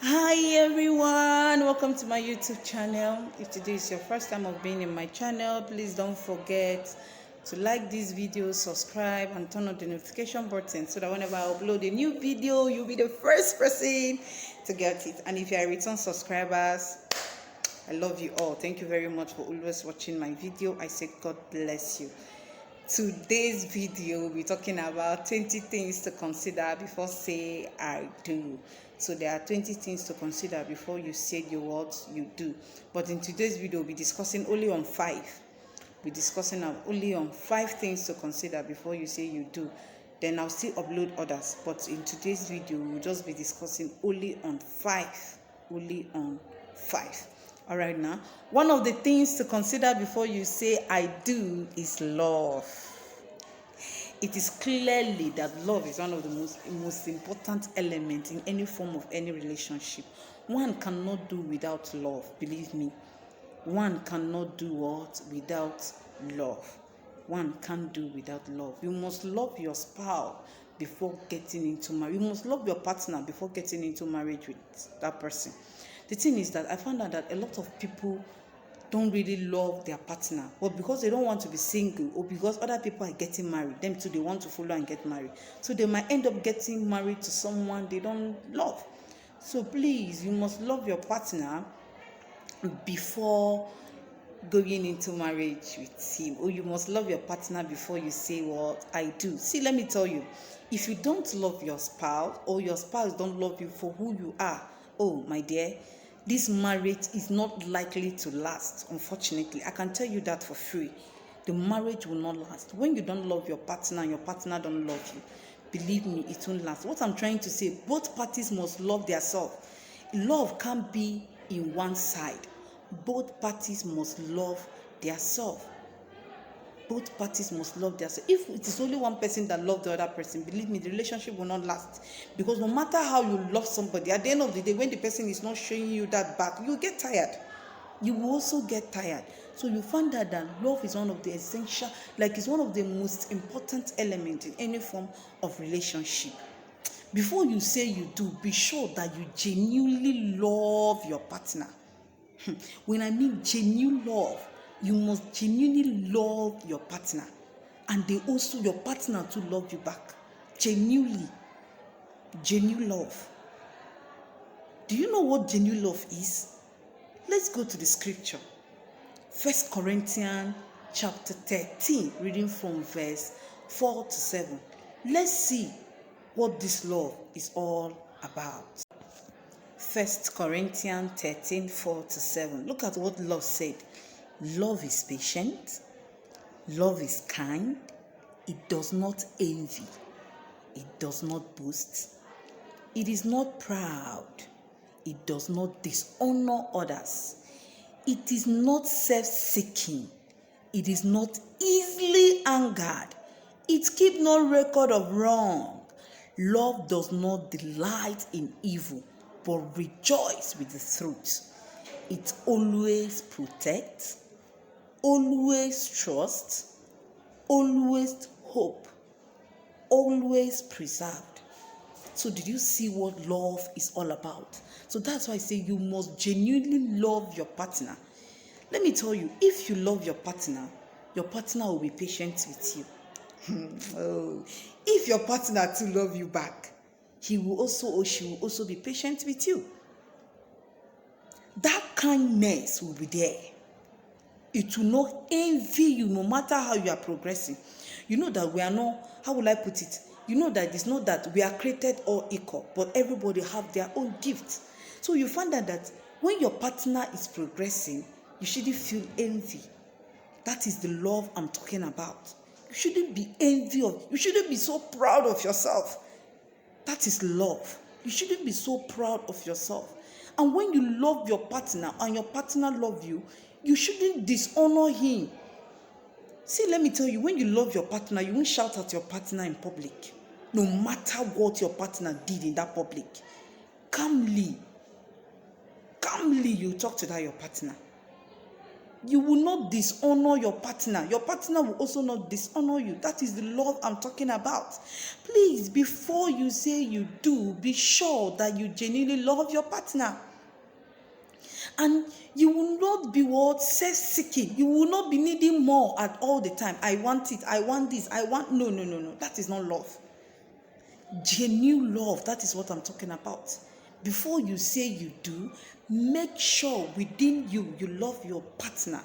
Hi everyone, welcome to my YouTube channel. If today is your first time of being in my channel, please don't forget to like this video, subscribe and turn on the notification button so that whenever I upload a new video, you'll be the first person to get it. And if you are return subscribers, I love you all. Thank you very much for always watching my video. I say God bless you. Today's video, we're talking about 20 things to consider before say I do. So there are 20 things to consider before you say the words you do. But in today's video, we'll be discussing only on 5. We're discussing only on 5 things to consider before you say you do. Then I'll still upload others. But in today's video, we'll just be discussing only on 5. Only on 5. All right, now one of the things to consider before you say I do is love. It is clearly that love is one of the most important elements in any form of any relationship. One cannot do without love, believe me. One cannot do what without love. One can't do without love. You must love your spouse before getting into marriage. You must love your partner before getting into marriage with that person. The thing is that I found out that a lot of people don't really love their partner, but because they don't want to be single or because other people are getting married, them too, they want to follow and get married. So they might end up getting married to someone they don't love. So please, you must love your partner before going into marriage with him, or you must love your partner before you say what I do. See, let me tell you, if you don't love your spouse or your spouse don't love you for who you are, oh my dear, this marriage is not likely to last. Unfortunately, I can tell you that for free. The marriage will not last. When you don't love your partner and your partner don't love you, believe me, it won't last. What I'm trying to say, both parties must love themselves. Love can't be in one side. Both parties must love themselves. Both parties must love themselves. If it is only one person that loves the other person, believe me, the relationship will not last. Because no matter how you love somebody, at the end of the day, when the person is not showing you that back, you get tired. You will also get tired. So you find out that love is one of the essential, like it's one of the most important elements in any form of relationship. Before you say you do, be sure that you genuinely love your partner. When I mean genuine love, you must genuinely love your partner, and your partner to love you back. Genuine love. Do you know what genuine love is? Let's go to the scripture. 1 Corinthians chapter 13, reading from verse 4 to 7. Let's see what this love is all about. 1 Corinthians 13, 4 to 7. Look at what love said. Love is patient. Love is kind. It does not envy. It does not boast. It is not proud. It does not dishonor others. It is not self-seeking. It is not easily angered. It keeps no record of wrong. Love does not delight in evil, but rejoice with the truth. It always protects, always trusts, always hope, always preserved. So did you see what love is all about? So that's why I say you must genuinely love your partner. Let me tell you, if you love your partner will be patient with you. If your partner to love you back, he will also or she will also be patient with you. That kindness will be there. It will not envy you no matter how you are progressing. You know that we are not, how will I put it? You know that it's not that we are created all equal, but everybody have their own gifts. So you find out that when your partner is progressing, you shouldn't feel envy. That is the love I'm talking about. You shouldn't be envious. You shouldn't be so proud of yourself. That is love. You shouldn't be so proud of yourself. And when you love your partner and your partner love you, you shouldn't dishonor him. See, let me tell you, when you love your partner, you won't shout at your partner in public. No matter what your partner did in that public. Calmly, you talk to that your partner. You will not dishonor your partner. Your partner will also not dishonor you. That is the love I'm talking about. Please, before you say you do, be sure that you genuinely love your partner. And you will not be self-seeking. You will not be needing more at all the time. I want it. I want this. I want... No. That is not love. Genuine love, that is what I'm talking about. Before you say you do, make sure within you love your partner.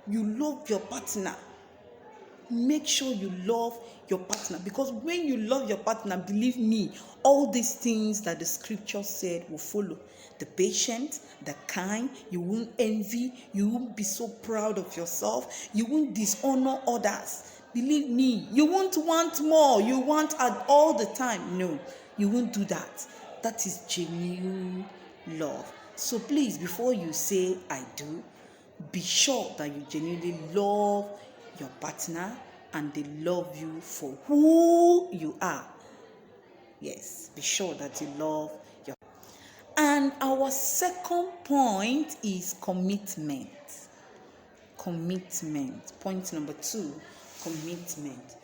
You love your partner. Make sure you love your partner, because when you love your partner, believe me, all these things that the scripture said will follow. The patient, the kind, you won't envy, you won't be so proud of yourself, you won't dishonor others. Believe me, you won't want more, you want at all the time. No, you won't do that. That is genuine love. So please, before you say I do, be sure that you genuinely love your partner and they love you for who you are. Yes, be sure that you love your... And our second point is commitment. Commitment. Point number 2, commitment.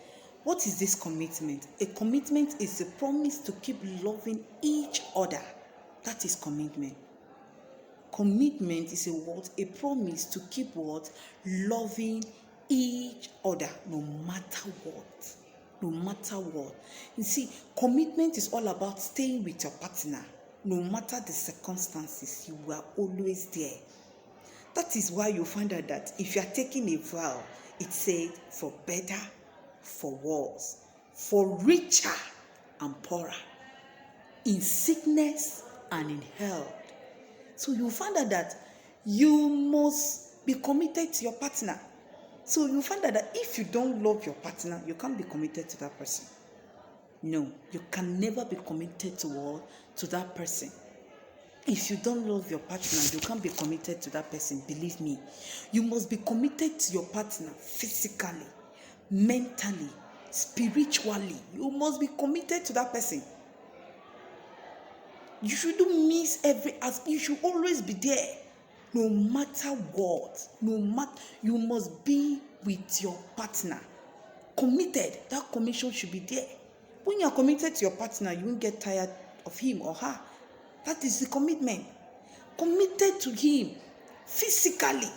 What is this commitment? A commitment is a promise to keep loving each other. That is commitment. Commitment is a promise to keep what? Loving each other, no matter what. No matter what. You see, commitment is all about staying with your partner. No matter the circumstances, you are always there. That is why you find out that if you are taking a vow, it says for better, for worse, for richer and poorer, in sickness and in health. So you find out that you must be committed to your partner. So you find out that if you don't love your partner, you can't be committed to that person. No, you can never be committed to that person. If you don't love your partner, you can't be committed to that person. Believe me, you must be committed to your partner physically, mentally, spiritually. You must be committed to that person. You shouldn't miss every aspect. You should always be there, no matter what. You must be with your partner. Committed. That commission should be there. When you are committed to your partner, you won't get tired of him or her. That is the commitment. Committed to him physically,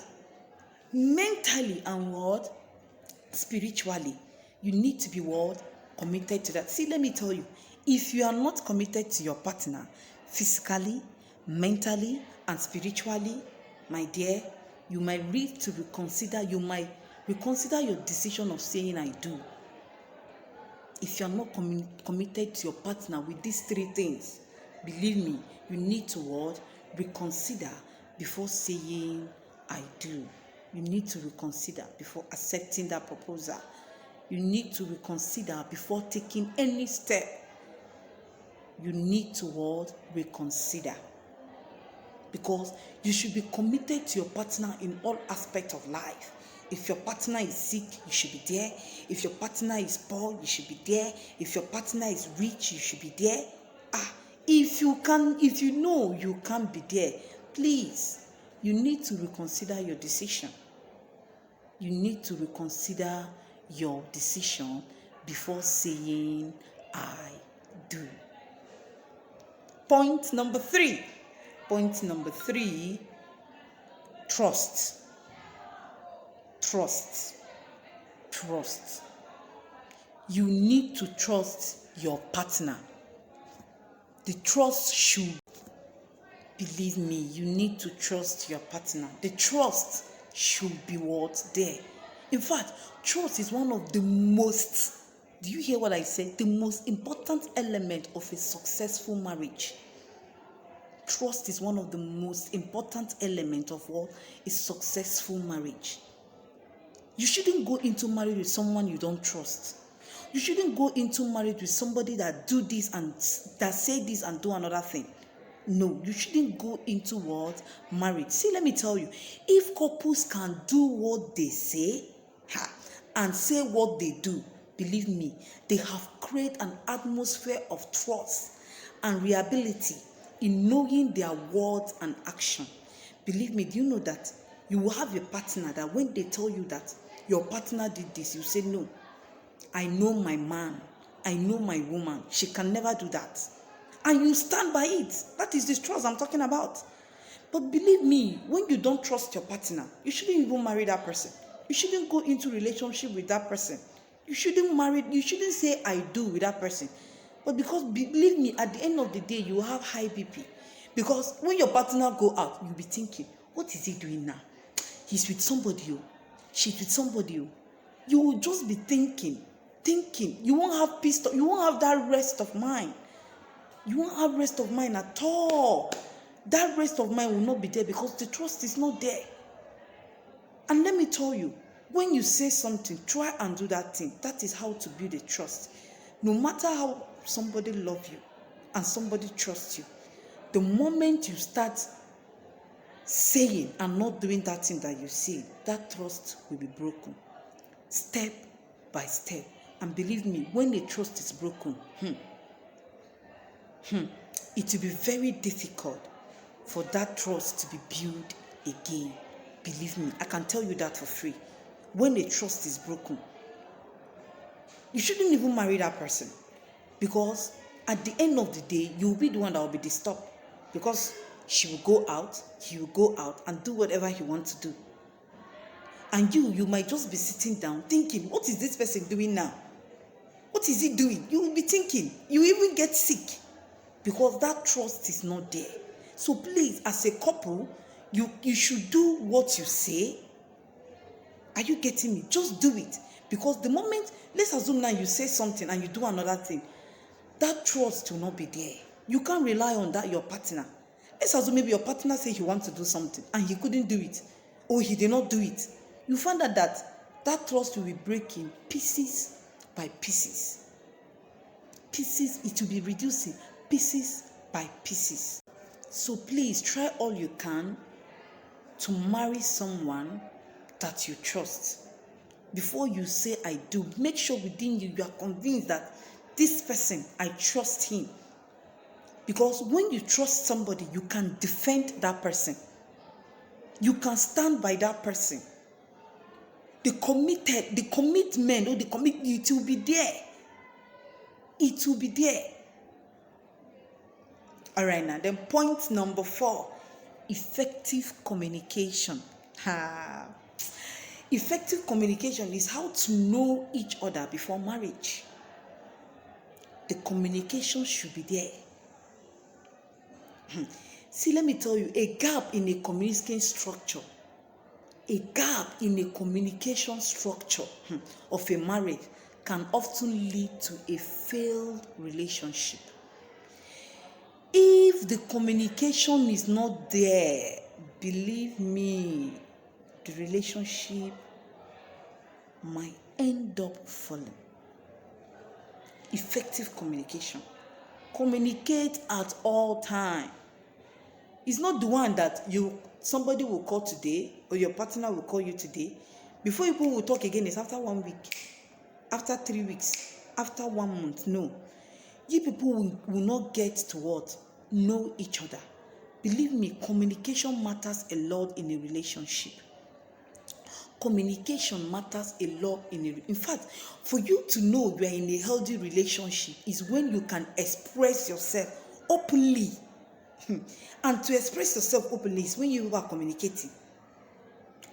mentally, and what? Spiritually. You need to be what? Committed to that. See, let me tell you, if you are not committed to your partner physically, mentally, and spiritually, my dear, you might reach to reconsider. You might reconsider your decision of saying I do. If you are not committed to your partner with these 3 things, believe me, you need to what? Reconsider before saying I do. You need to reconsider before accepting that proposal. You need to reconsider before taking any step. You need to what? Reconsider. Because you should be committed to your partner in all aspects of life. If your partner is sick, you should be there. If your partner is poor, you should be there. If your partner is rich, you should be there. If you know you can't be there, please, you need to reconsider your decision. You need to reconsider your decision before saying I do. Point number 3. Point number 3, trust. Trust. Trust. You need to trust your partner. The trust should, believe me, you need to trust your partner. The trust should be what? There. In fact, trust is one of the most, do you hear what I said? The most important element of a successful marriage. Trust is one of the most important elements of what? A successful marriage. You shouldn't go into marriage with someone you don't trust. You shouldn't go into marriage with somebody that do this and that say this and do another thing. No, you shouldn't go into what? Marriage. See, let me tell you, if couples can do what they say and say what they do, believe me, they have created an atmosphere of trust and reliability in knowing their words and action. Believe me, do you know that You will have a partner that when they tell you that your partner did this, you say, no, I know my man, I know my woman, she can never do that. And you stand by it. That is the trust I'm talking about. But believe me, when you don't trust your partner, you shouldn't even marry that person. You shouldn't go into relationship with that person. You shouldn't say I do with that person. But because believe me, at the end of the day, you will have high BP. Because when your partner go out, you'll be thinking, what is he doing now? He's with somebody, she's with somebody. You will just be thinking. You won't have peace, you won't have that rest of mind. You won't have rest of mind at all. That rest of mind will not be there because the trust is not there. And let me tell you, when you say something, try and do that thing. That is how to build a trust. No matter how somebody loves you and somebody trusts you, the moment you start saying and not doing that thing that you say, that trust will be broken step by step. And believe me, when the trust is broken, it will be very difficult for that trust to be built again. Believe me, I can tell you that for free. When the trust is broken, you shouldn't even marry that person, because at the end of the day, you'll be the one that will be disturbed, because she will go out, he will go out and do whatever he wants to do. And you might just be sitting down thinking, what is this person doing now? What is he doing? You will be thinking, you even get sick, because that trust is not there. So please, as a couple, you should do what you say. Are you getting me? Just do it. Because the moment, let's assume now you say something and you do another thing, that trust will not be there. You can't rely on that, your partner. Let's assume maybe your partner say he wants to do something and he couldn't do it, or he did not do it. You find out that trust will be breaking pieces by pieces. It will be reducing pieces by pieces. So please try all you can to marry someone that you trust. Before you say I do, make sure within you are convinced that this person, I trust him. Because when you trust somebody, you can defend that person. You can stand by that person. The commitment, it will be there. It will be there. All right, now, then point number 4, effective communication. Effective communication is how to know each other before marriage. The communication should be there. See, let me tell you, a gap in a communication structure, of a marriage can often lead to a failed relationship. If the communication is not there, believe me, the relationship might end up falling. Effective communication. Communicate at all times. It's not the one that somebody will call today or your partner will call you today. Before you will talk again, it's after 1 week, after 3 weeks, after 1 month. No. You people will not get to what? Know each other. Believe me, communication matters a lot in a relationship. Communication matters a lot in fact, for you to know you are in a healthy relationship is when you can express yourself openly. And to express yourself openly is when you are communicating.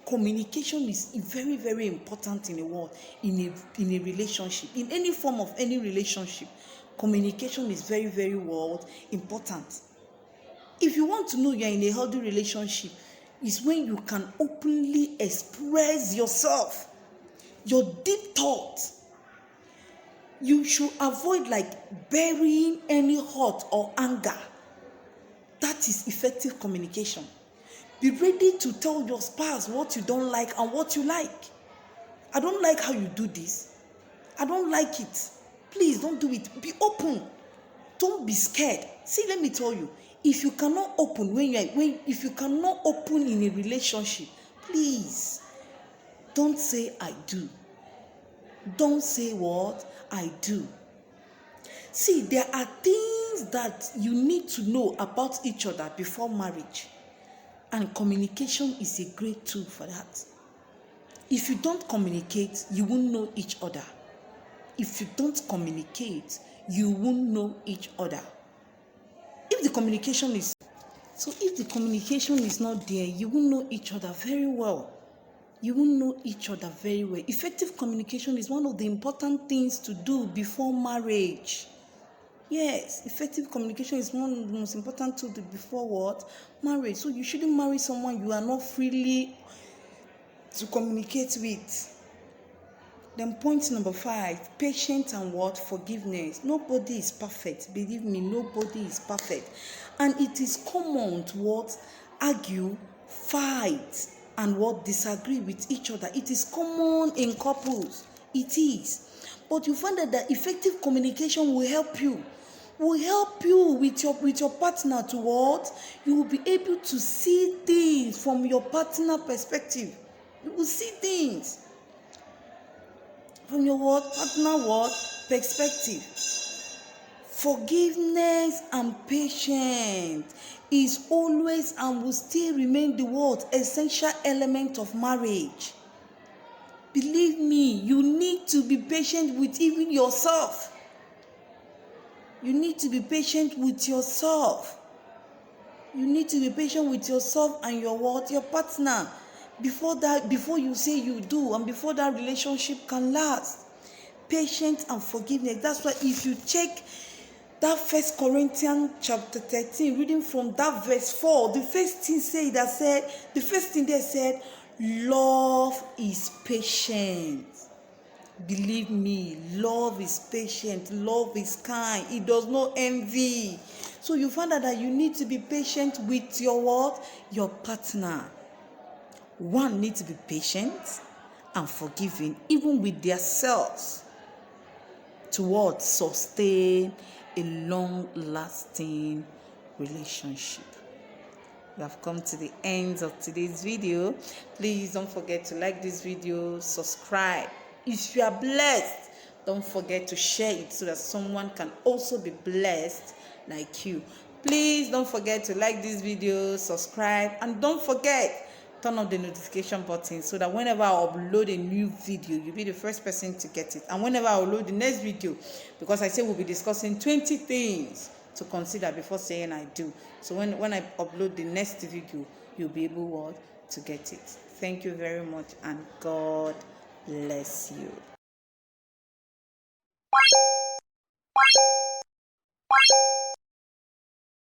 Communication is very, very important in a world, in a relationship, in any form of any relationship. Communication is very, very important. If you want to know you are in a healthy relationship, is when you can openly express yourself, your deep thoughts. You should avoid burying any hurt or anger. That is effective communication. Be ready to tell your spouse what you don't like and what you like. I don't like how you do this. I don't like it. Please don't do it. Be open. Don't be scared. See, let me tell you, if you cannot open if you cannot open in a relationship, please don't say I do. Don't say what I do. See, there are things that you need to know about each other before marriage. And communication is a great tool for that. If you don't communicate, you won't know each other. If you don't communicate, you won't know each other. If the communication is not there, you won't know each other very well. You won't know each other very well. Effective communication is one of the important things to do before marriage. Yes, effective communication is one of the most important tools before what? Marriage. So you shouldn't marry someone you are not freely to communicate with. Then point number 5, patience and what? Forgiveness. Nobody is perfect. Believe me, nobody is perfect. And it is common to what? Argue, fight, and what? Disagree with each other. It is common in couples. It is. But you find that effective communication will help you. Will help you with your partner to what? You will be able to see things from your partner perspective. You will see things from your what? Partner what? Perspective. Forgiveness and patience is always and will still remain the what? Essential element of marriage. Believe me, you need to be patient with even yourself. You need to be patient with yourself. You need to be patient with yourself and your what? Your partner. Before you say you do, and before that relationship can last. Patience and forgiveness. That's why if you check that 1 Corinthians chapter 13, reading from that verse 4, the first thing there said, love is patient. Believe me, love is patient, love is kind, it does not envy. So you find out that you need to be patient with your what? Your partner. One needs to be patient and forgiving, even with themselves, to what? Sustain a long-lasting relationship. We have come to the end of today's video. Please don't forget to like this video, subscribe. If you are blessed, don't forget to share it so that someone can also be blessed like you. Please don't forget to like this video, subscribe, and don't forget turn on the notification button so that whenever I upload a new video, you'll be the first person to get it. And whenever I upload the next video, because I say we'll be discussing 20 things to consider before saying I do. So when I upload the next video, you'll be able to get it. Thank you very much, and God bless you.